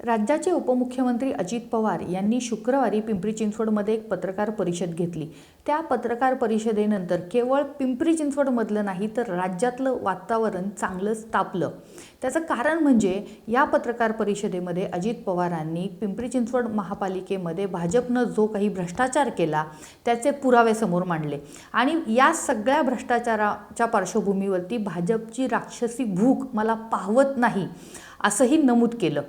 राज्याचे उपमुख्यमंत्री अजित पवार यांनी शुक्रवारी पिंपरी चिंचवडमध्ये एक पत्रकार परिषद घेतली। त्या पत्रकार परिषदेनंतर केवळ पिंपरी चिंचवडमधलं नाही तर राज्यातलं वातावरण चांगलंच तापलं। त्याचं कारण म्हणजे या पत्रकार परिषदेमध्ये अजित पवारांनी पिंपरी चिंचवड महापालिकेमध्ये भाजपनं जो काही भ्रष्टाचार केला त्याचे पुरावे समोर मांडले आणि या सगळ्या भ्रष्टाचाराच्या पार्श्वभूमीवरती भाजपची राक्षसी भूक मला पाहवत नाही असंही नमूद केलं।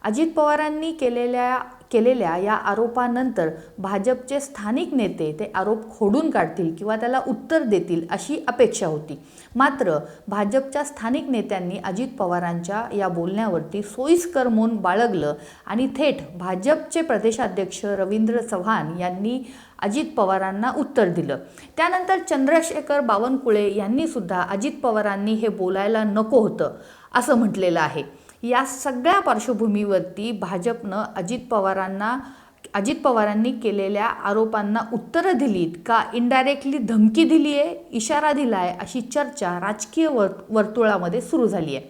अजित पवारांनी केलेल्या या आरोपानंतर भाजपचे स्थानिक नेते ते आरोप खोडून काढतील किंवा त्याला उत्तर देतील अशी अपेक्षा होती। मात्र भाजपच्या स्थानिक नेत्यांनी अजित पवारांच्या या बोलण्यावरती सोयीस्कर मौन बाळगलं आणि थेट भाजपचे प्रदेशाध्यक्ष रवींद्र चव्हाण यांनी अजित पवारांना उत्तर दिलं। त्यानंतर चंद्रशेखर बावनकुळे यांनी सुद्धा अजित पवारांनी हे बोलायला नको होतं असं म्हटलेलं आहे। या सगळ्या पार्श्वभूमीवरती भाजपनं अजित पवारांनी केलेल्या आरोपांना उत्तरं दिलीत का इनडायरेक्टली धमकी दिली आहे, इशारा दिला आहे अशी चर्चा राजकीय वर्तुळामध्ये सुरू झाली आहे।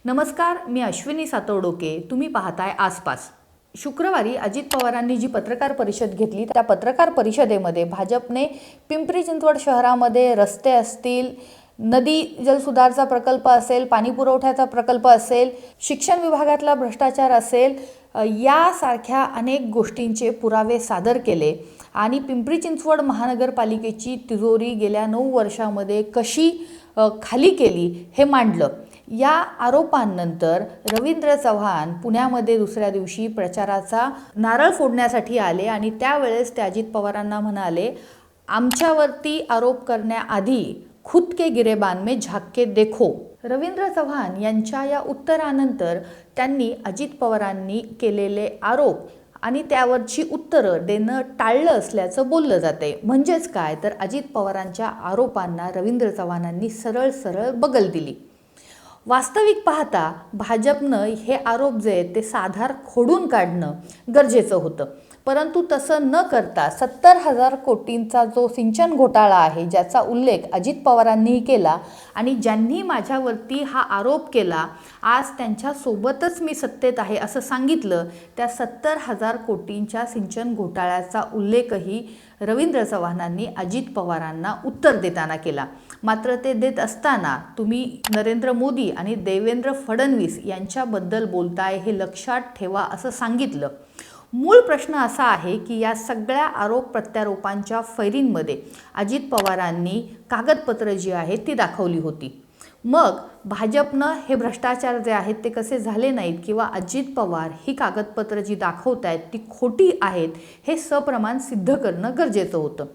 नमस्कार, मी अश्विनी सातवडोके, तुम्ही पाहताय आसपास। शुक्रवारी अजित पवारांनी जी पत्रकार परिषद घेतली त्या पत्रकार परिषदेमध्ये भाजपने पिंपरी चिंचवड शहरामध्ये रस्ते असतील, नदी जलसुधारचा प्रकल्प असेल, पाणी पुरवठ्याचा प्रकल्प असेल, शिक्षण विभागातला भ्रष्टाचार असेल, यासारख्या अनेक गोष्टींचे पुरावे सादर केले आणि पिंपरी चिंचवड महानगरपालिकेची तिजोरी गेल्या 9 वर्षांमध्ये कशी खाली केली हे मांडलं। या आरोपांनंतर रवींद्र चव्हाण पुण्यामध्ये दुसऱ्या दिवशी प्रचाराचा नारळ फोडण्यासाठी आले आणि त्यावेळेस ते अजित पवारांना म्हणाले, आमच्यावरती आरोप करण्याआधी खुद के गिरेबान में झाँक के देखो। रवींद्र चव्हाण यांच्या या उत्तरानंतर त्यांनी अजित पवारांनी केलेले आरोप आणि त्यावरची उत्तरं देणं टाळलं असल्याचं बोललं जाते। म्हणजेच काय तर अजित पवारांच्या आरोपांना रवींद्र चव्हाणांनी सरळ बगल दिली। वास्तविक पाहता भाजपनं हे आरोप जे आहेत ते साधार खोडून काढणं गरजेचं होतं, परंतु तसं न करता 70,000 कोटींचा जो सिंचन घोटाळा आहे ज्याचा उल्लेख अजित पवारांनीही केला आणि ज्यांनी माझ्यावरती हा आरोप केला आज त्यांच्यासोबतच मी सत्तेत आहे असं सांगितलं, त्या 70,000 कोटींच्या सिंचन घोटाळ्याचा उल्लेखही रवींद्र चव्हाणांनी अजित पवारांना उत्तर देताना केला। मात्र ते देत असताना तुम्ही नरेंद्र मोदी आणि देवेंद्र फडणवीस यांच्याबद्दल बोलताय हे लक्षात ठेवा असं सांगितलं। मूळ प्रश्न असा आहे की या सगळ्या आरोप प्रत्यारोपांच्या फैरींमध्ये अजित पवारांनी कागदपत्र जी आहेत ती दाखवली होती। मग भाजपनं हे भ्रष्टाचार जे आहेत ते कसे झाले नाहीत किंवा अजित पवार ही कागदपत्र जी दाखवत आहेत ती खोटी आहेत हे सप्रमाण सिद्ध करणं गरजेचं होतं।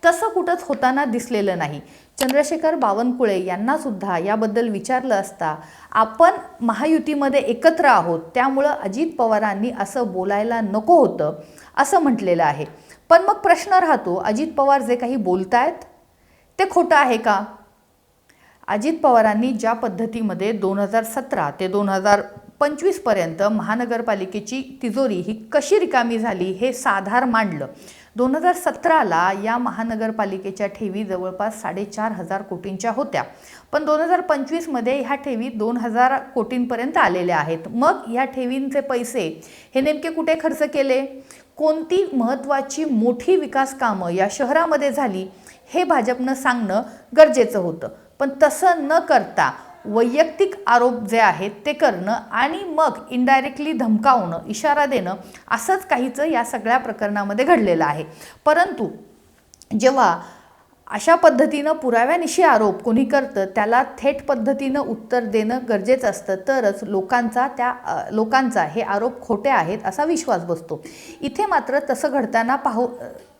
तसं कुठंच होताना दिसलेलं नाही। चंद्रशेखर बावनकुळे यांना सुद्धा याबद्दल विचारलं असता आपण महायुतीमध्ये एकत्र आहोत त्यामुळं अजित पवारांनी असं बोलायला नको होतं असं म्हटलेलं आहे। पण मग प्रश्न राहतो, अजित पवार जे काही बोलतायत ते खोटं आहे का? अजित पवारांनी ज्या पद्धतीमध्ये 2017 ते 2025 पर्यंत महानगरपालिकेची तिजोरी ही कशी रिकामी झाली हे साधार मांडलं। 2017ला या महानगरपालिकेच्या ठेवी जवळपास 4,500 कोटींच्या होत्या, पण 2025मध्ये ह्या ठेवी 2,000 कोटींपर्यंत आलेल्या आहेत। मग या ठेवींचे पैसे हे नेमके कुठे खर्च केले, कोणती महत्त्वाची मोठी विकास कामं या शहरामध्ये झाली हे भाजपनं सांगणं गरजेचं होतं। पण तसं न करता वैयक्तिक आरोप जे आहेत ते करणं आणि मग इनडायरेक्टली धमकावणं, इशारा देणं असंच काहीचं या सगळ्या प्रकरणामध्ये घडलेलं आहे। परंतु जेव्हा अशा पद्धतीनं पुराव्यानिशी आरोप कोणी करतं त्याला थेट पद्धतीनं उत्तर देणं गरजेचं असतं, तरच लोकांचा हे आरोप खोटे आहेत असा विश्वास बसतो। इथे मात्र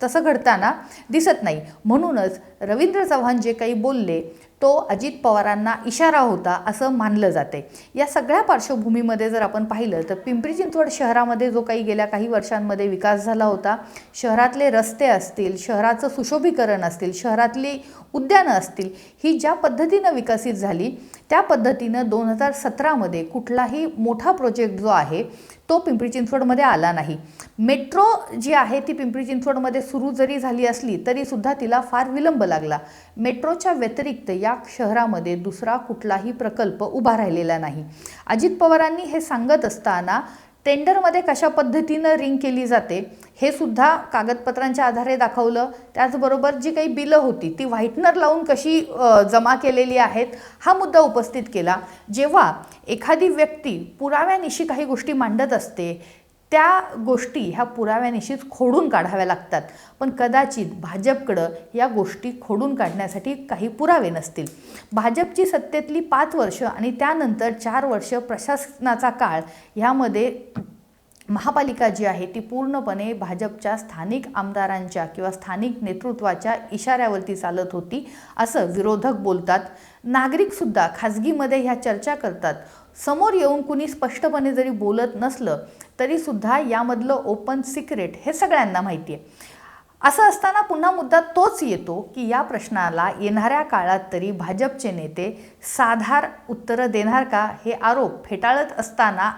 तसं घडताना दिसत नाही। म्हणूनच रवींद्र चव्हाण जे काही बोलले तो अजित पवारांना इशारा होता असं मानलं जाते। या सगळ्या पार्श्वभूमीमध्ये जर आपण पाहिलं तर पिंपरी चिंचवड शहरामध्ये जो काही गेल्या काही वर्षांमध्ये विकास झाला होता, शहरातले रस्ते असतील, शहराचं सुशोभीकरण असतील, शहरातली उद्यानं असतील, ही ज्या पद्धतीनं विकसित झाली त्या पद्धतीनं 2017मध्ये कुठलाही मोठा प्रोजेक्ट जो आहे तो पिंपरी चिंचवडमध्ये आला नाही। मेट्रो जी आहे ती पिंपरी चिंचवडमध्ये सुरू जरी झाली असली तरी सुद्धा तिला फार विलंब लागला। मेट्रोच्या व्यतिरिक्त या शहरामध्ये दुसरा कुठलाही प्रकल्प उभा राहिलेला नाही। अजित पवारांनी हे सांगत असताना टेंडरमध्ये कशा पद्धतीनं रिंग केली जाते हे सुद्धा कागदपत्रांच्या आधारे दाखवलं। त्याचबरोबर जी काही बिलं होती ती व्हाईटनर लावून कशी जमा केलेली आहेत हा मुद्दा उपस्थित केला। जेव्हा एखादी व्यक्ती पुराव्यानिशी काही गोष्टी मांडत असते त्या गोष्टी ह्या पुराव्यानिशीच खोडून काढाव्या लागतात, पण कदाचित भाजपकडं या गोष्टी खोडून काढण्यासाठी काही पुरावे नसतील। भाजपची सत्तेतली 5 वर्ष आणि त्यानंतर 4 वर्ष प्रशासनाचा काळ ह्यामध्ये महापालिका जी आहे ती पूर्णपणे भाजपच्या स्थानिक आमदारांच्या किंवा स्थानिक नेतृत्वाच्या इशाऱ्यावरती चालत होती असं विरोधक बोलतात। नागरिकसुद्धा खाजगीमध्ये ह्या चर्चा करतात। समोर येऊन कुणी स्पष्टपणे जरी बोलत नसलं तरीसुद्धा यामधलं ओपन सिक्रेट हे सगळ्यांना माहिती आहे। असं असताना पुन्हा मुद्दा तोच येतो की या प्रश्नाला येणाऱ्या काळात तरी भाजपचे नेते साधार उत्तरं देणार का? हे आरोप फेटाळत असताना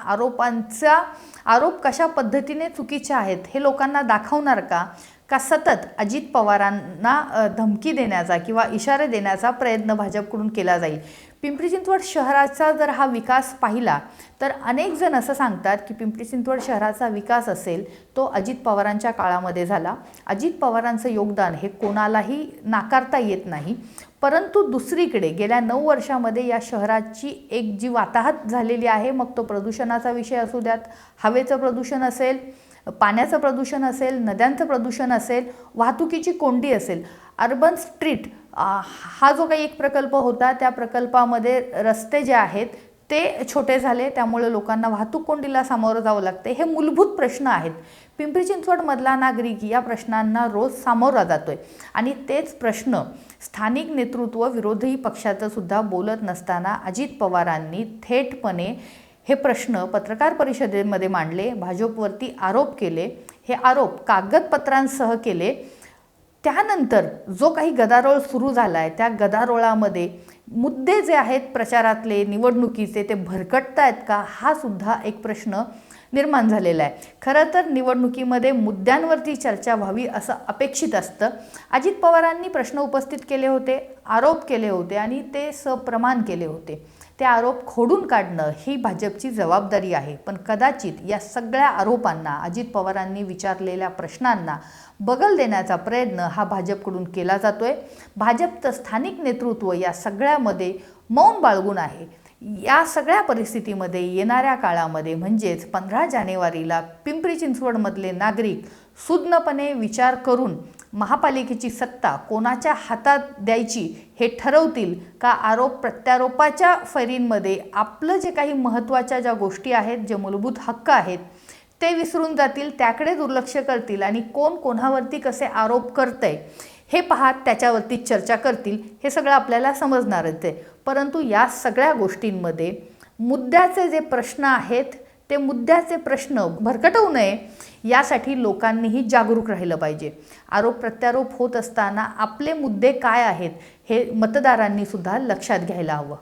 आरोप कशा पद्धतीने चुकीचे आहेत हे लोकांना दाखवणार का सतत अजित पवारांना धमकी देण्याचा किंवा इशारे देण्याचा प्रयत्न भाजपकडून केला जाईल? पिंपरी चिंचवड शहराचा जर हा विकास पाहिला तर अनेक जण असं सांगतात की पिंपरी चिंचवड शहराचा विकास असेल तो अजित पवारांच्या काळामध्ये झाला। अजित पवारांचं योगदान हे कोणालाही नाकारता येत नाही, परंतु दुसरीकडे गेल्या 9 वर्षामध्ये या शहराची एक जी वाताहत झालेली आहे, मग तो प्रदूषणाचा विषय असू द्यात, हवेचं प्रदूषण असेल, पाण्याचं प्रदूषण असेल, नद्यांचं प्रदूषण असेल, वाहतुकीची कोंडी असेल, अर्बन स्ट्रीट हा जो काही एक प्रकल्प होता त्या प्रकल्पामध्ये रस्ते जे आहेत ते छोटे झाले, त्यामुळे लोकांना वाहतूक कोंडीला सामोरं जावं लागते। हे मूलभूत प्रश्न आहेत। पिंपरी चिंचवडमधला नागरिक या प्रश्नांना रोज सामोरा जातोय आणि तेच प्रश्न स्थानिक नेतृत्व विरोधी पक्षाचं सुद्धा बोलत नसताना अजित पवारांनी थेटपणे हे प्रश्न पत्रकार परिषदेमध्ये मांडले, भाजपवरती आरोप केले, हे आरोप कागदपत्रांसह केले। त्यानंतर जो काही गदारोळ सुरू झाला आहे त्या गदारोळामध्ये मुद्दे जे आहेत प्रचारातले निवडणुकीचे ते भरकटतायत का हा सुद्धा एक प्रश्न निर्माण झालेला आहे। खरं तर निवडणुकीमध्ये मुद्द्यांवरती चर्चा व्हावी असं अपेक्षित असतं। अजित पवारांनी प्रश्न उपस्थित केले होते, आरोप केले होते आणि ते सप्रमाण केले होते। ते आरोप खोडून काढणं ही भाजपची जबाबदारी आहे, पण कदाचित या सगळ्या आरोपांना अजित पवारांनी विचारलेल्या प्रश्नांना बगल देण्याचा प्रयत्न हा भाजपकडून केला जातोय। भाजपचं स्थानिक नेतृत्व या सगळ्यामध्ये मौन बाळगून आहे। या सगळ्या परिस्थितीमध्ये येणाऱ्या काळामध्ये म्हणजेच 15 जानेवारीला पिंपरी चिंचवडमधले नागरिक सुज्ञपणे विचार करून महापालिकेची सत्ता कोणाच्या हातात द्यायची हे ठरवतील का आरोप प्रत्यारोपाच्या फैरींमध्ये आपलं जे काही महत्त्वाच्या ज्या गोष्टी आहेत, जे मूलभूत हक्क आहेत ते विसरून जातील, त्याकडे दुर्लक्ष करतील आणि कोण कोणावरती कसे आरोप करतंय हे पाहत त्याच्यावरती चर्चा करतील, हे सगळं आपल्याला समजणारच आहे। परंतु या सगळ्या गोष्टींमध्ये मुद्द्याचे जे प्रश्न आहेत ते मुद्द्याचे प्रश्न भरकटवू नये यासाठी लोकांनीही जागरूक राहिलं पाहिजे। आरोप प्रत्यारोप होत असताना आपले मुद्दे काय आहेत हे मतदारांनी सुद्धा लक्षात घ्यायला हवं।